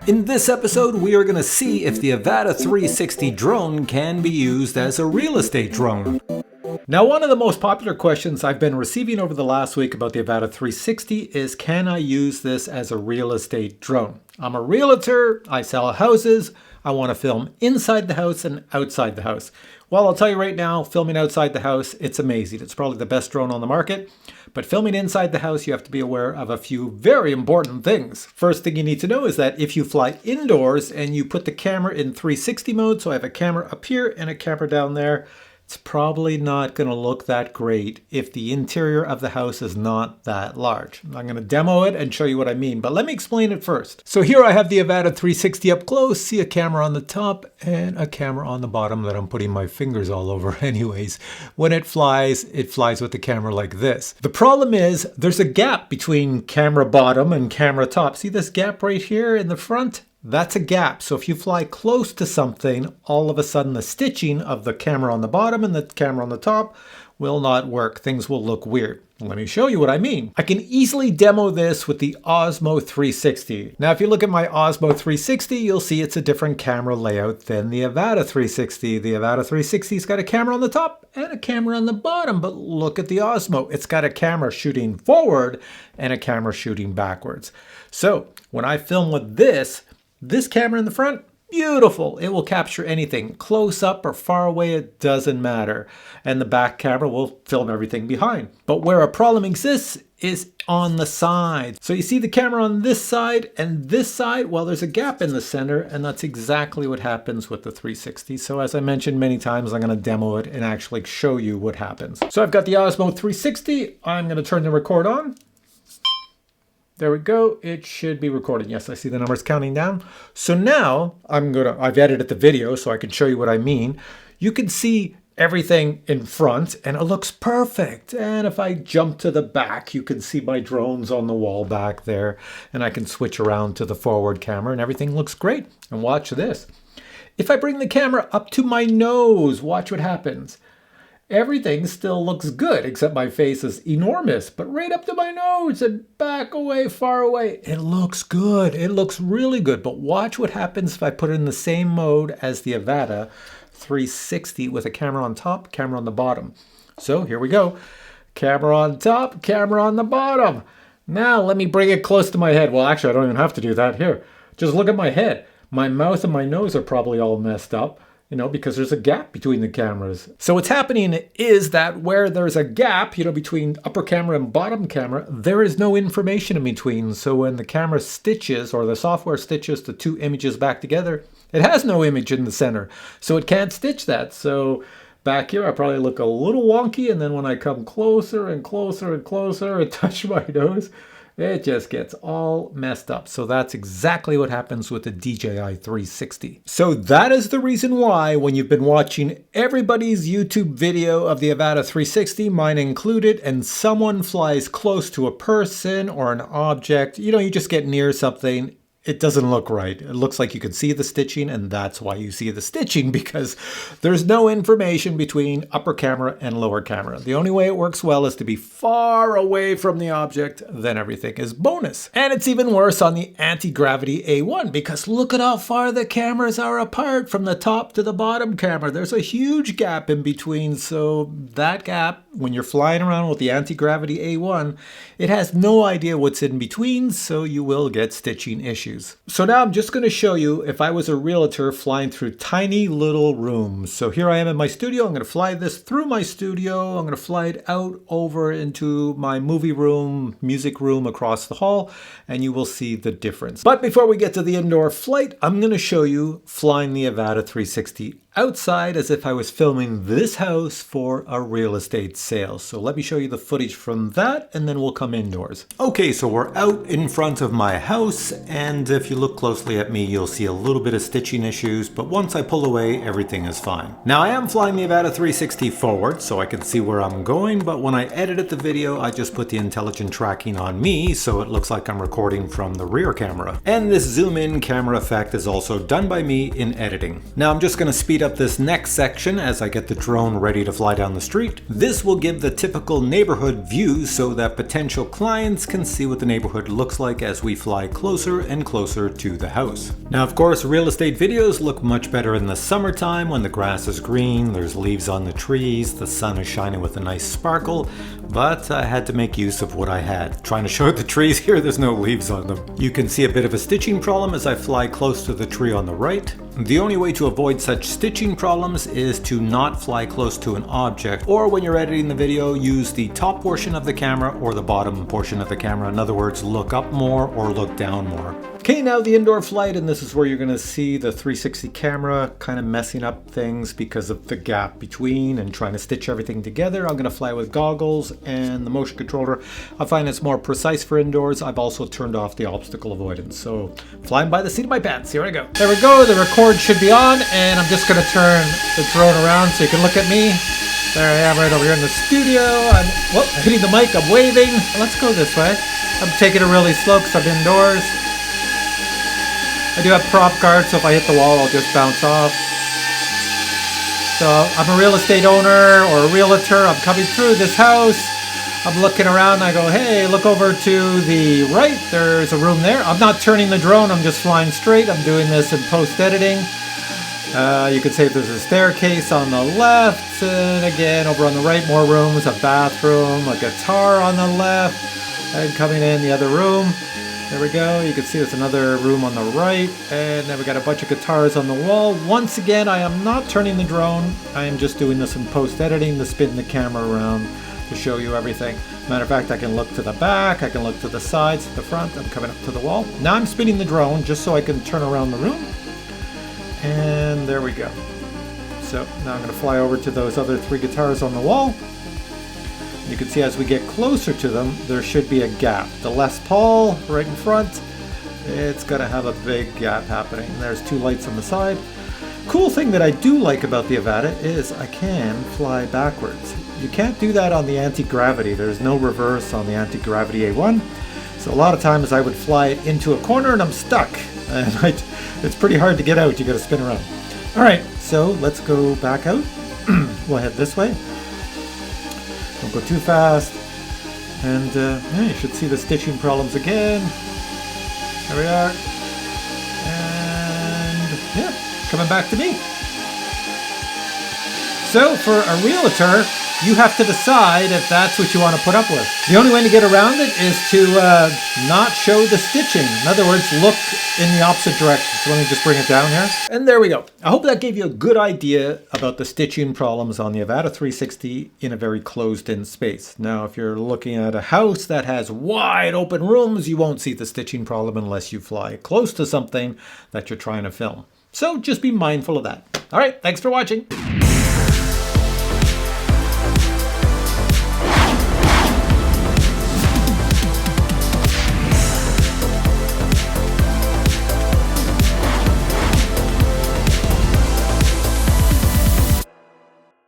In this episode, we are going to see if the AVATA360 drone can be used as a real estate drone. Now, one of the most popular questions I've been receiving over the last week about the AVATA360 is, can I use this as a real estate drone? I'm a realtor, I sell houses, I want to film inside the house and outside the house. Well, I'll tell you right now, filming outside the house, it's amazing. It's probably the best drone on the market. But filming inside the house, you have to be aware of a few very important things. First thing you need to know is that if you fly indoors and you put the camera in 360 mode, so I have a camera up here and a camera down there, it's probably not going to look that great if the interior of the house is not that large. I'm going to demo it and show you what I mean, but let me explain it first. So here I have the AVATA360 up close, see a camera on the top and a camera on the bottom that I'm putting my fingers all over anyways. When it flies with the camera like this. The problem is there's a gap between camera bottom and camera top. See this gap right here in the front? That's a gap. So if you fly close to something, all of a sudden the stitching of the camera on the bottom and the camera on the top will not work. Things will look weird. Let me show you what I mean. I can easily demo this with the Osmo 360. Now, if you look at my Osmo 360, you'll see it's a different camera layout than the Avata 360. The Avata 360's got a camera on the top and a camera on the bottom, but look at the Osmo. It's got a camera shooting forward and a camera shooting backwards. So when I film with this camera in the front, beautiful. It will capture anything. Close up or far away, it doesn't matter. And the back camera will film everything behind. But where a problem exists is on the side. So you see the camera on this side and this side, well, there's a gap in the center, and that's exactly what happens with the 360. So as I mentioned many times, I'm going to demo it and actually show you what happens. So I've got the Osmo 360. I'm going to turn the record on. There we go. It should be recording. Yes, I see the numbers counting down. So now I've edited the video so I can show you what I mean. You can see everything in front and it looks perfect. And if I jump to the back, you can see my drones on the wall back there, and I can switch around to the forward camera and everything looks great. And watch this. If I bring the camera up to my nose, watch what happens. Everything still looks good, except my face is enormous, but right up to my nose and back away, far away, it looks good. It looks really good, but watch what happens if I put it in the same mode as the Avata 360 with a camera on top, camera on the bottom. So here we go. Camera on top, camera on the bottom. Now let me bring it close to my head. Well, actually, I don't even have to do that. Here, just look at my head. My mouth and my nose are probably all messed up. Because there's a gap between the cameras. So what's happening is that where there's a gap, between upper camera and bottom camera, there is no information in between. So when the camera stitches or the software stitches the two images back together, it has no image in the center. So it can't stitch that. So back here, I probably look a little wonky. And then when I come closer and closer and closer and touch my nose, it just gets all messed up. So that's exactly what happens with the DJI 360. So that is the reason why when you've been watching everybody's YouTube video of the Avata 360, mine included, and someone flies close to a person or an object, you just get near something, it doesn't look right. It looks like you can see the stitching, and that's why you see the stitching, because there's no information between upper camera and lower camera. The only way it works well is to be far away from the object, then everything is bonus. And it's even worse on the anti-gravity A1, because look at how far the cameras are apart from the top to the bottom camera. There's a huge gap in between, so that gap, when you're flying around with the anti-gravity A1, it has no idea what's in between, so you will get stitching issues. So now I'm just going to show you if I was a realtor flying through tiny little rooms. So here I am in my studio. I'm going to fly this through my studio. I'm going to fly it out over into my movie room, music room across the hall, and you will see the difference. But before we get to the indoor flight, I'm going to show you flying the Avata 360 outside as if I was filming this house for a real estate sale. So let me show you the footage from that and then we'll come indoors. Okay, so we're out in front of my house, and if you look closely at me, you'll see a little bit of stitching issues, but once I pull away, everything is fine. Now I am flying the Avata 360 forward so I can see where I'm going, but when I edited the video, I just put the intelligent tracking on me so it looks like I'm recording from the rear camera. And this zoom in camera effect is also done by me in editing. Now I'm just going to speed up this next section as I get the drone ready to fly down the street. This will give the typical neighborhood view so that potential clients can see what the neighborhood looks like as we fly closer and closer to the house. Now, of course, real estate videos look much better in the summertime when the grass is green, there's leaves on the trees, the sun is shining with a nice sparkle, but I had to make use of what I had. Trying to show the trees here, there's no leaves on them. You can see a bit of a stitching problem as I fly close to the tree on the right. The only way to avoid such stitching problems is to not fly close to an object, or when you're editing the video, use the top portion of the camera or the bottom portion of the camera. In other words, look up more or look down more. Okay, now the indoor flight, and this is where you're going to see the 360 camera kind of messing up things because of the gap between and trying to stitch everything together. I'm going to fly with goggles and the motion controller. I find it's more precise for indoors. I've also turned off the obstacle avoidance. So flying by the seat of my pants. Here I go. There we go. The record should be on, and I'm just going to turn the drone around so you can look at me. There I am right over here in the studio. I'm hitting the mic. I'm waving. Let's go this way. I'm taking it really slow because I'm indoors. I do have prop guard, so if I hit the wall, I'll just bounce off. So I'm a real estate owner or a realtor. I'm coming through this house. I'm looking around and I go, hey, look over to the right. There's a room there. I'm not turning the drone. I'm just flying straight. I'm doing this in post-editing. You could say there's a staircase on the left. And again, over on the right, more rooms, a bathroom, a guitar on the left. And coming in the other room. There we go. You can see there's another room on the right, and then we got a bunch of guitars on the wall. Once again, I am not turning the drone. I am just doing this in post-editing to spin the camera around to show you everything. Matter of fact, I can look to the back, I can look to the sides, to the front. I'm coming up to the wall. Now I'm spinning the drone just so I can turn around the room. And there we go. So now I'm going to fly over to those other three guitars on the wall. You can see as we get closer to them, there should be a gap. The Les Paul right in front, it's going to have a big gap happening. There's two lights on the side. Cool thing that I do like about the Avata is I can fly backwards. You can't do that on the anti-gravity. There's no reverse on the anti-gravity A1. So a lot of times I would fly it into a corner and I'm stuck. And it's pretty hard to get out. You got to spin around. All right, so let's go back out. We'll head this way. Don't go too fast, and yeah, you should see the stitching problems again. There we are, and yeah, coming back to me. So for a realtor, you have to decide if that's what you want to put up with. The only way to get around it is to not show the stitching. In other words, look in the opposite direction. So let me just bring it down here. And there we go. I hope that gave you a good idea about the stitching problems on the AVATA360 in a very closed-in space. Now, if you're looking at a house that has wide open rooms, you won't see the stitching problem unless you fly close to something that you're trying to film. So just be mindful of that. All right, thanks for watching.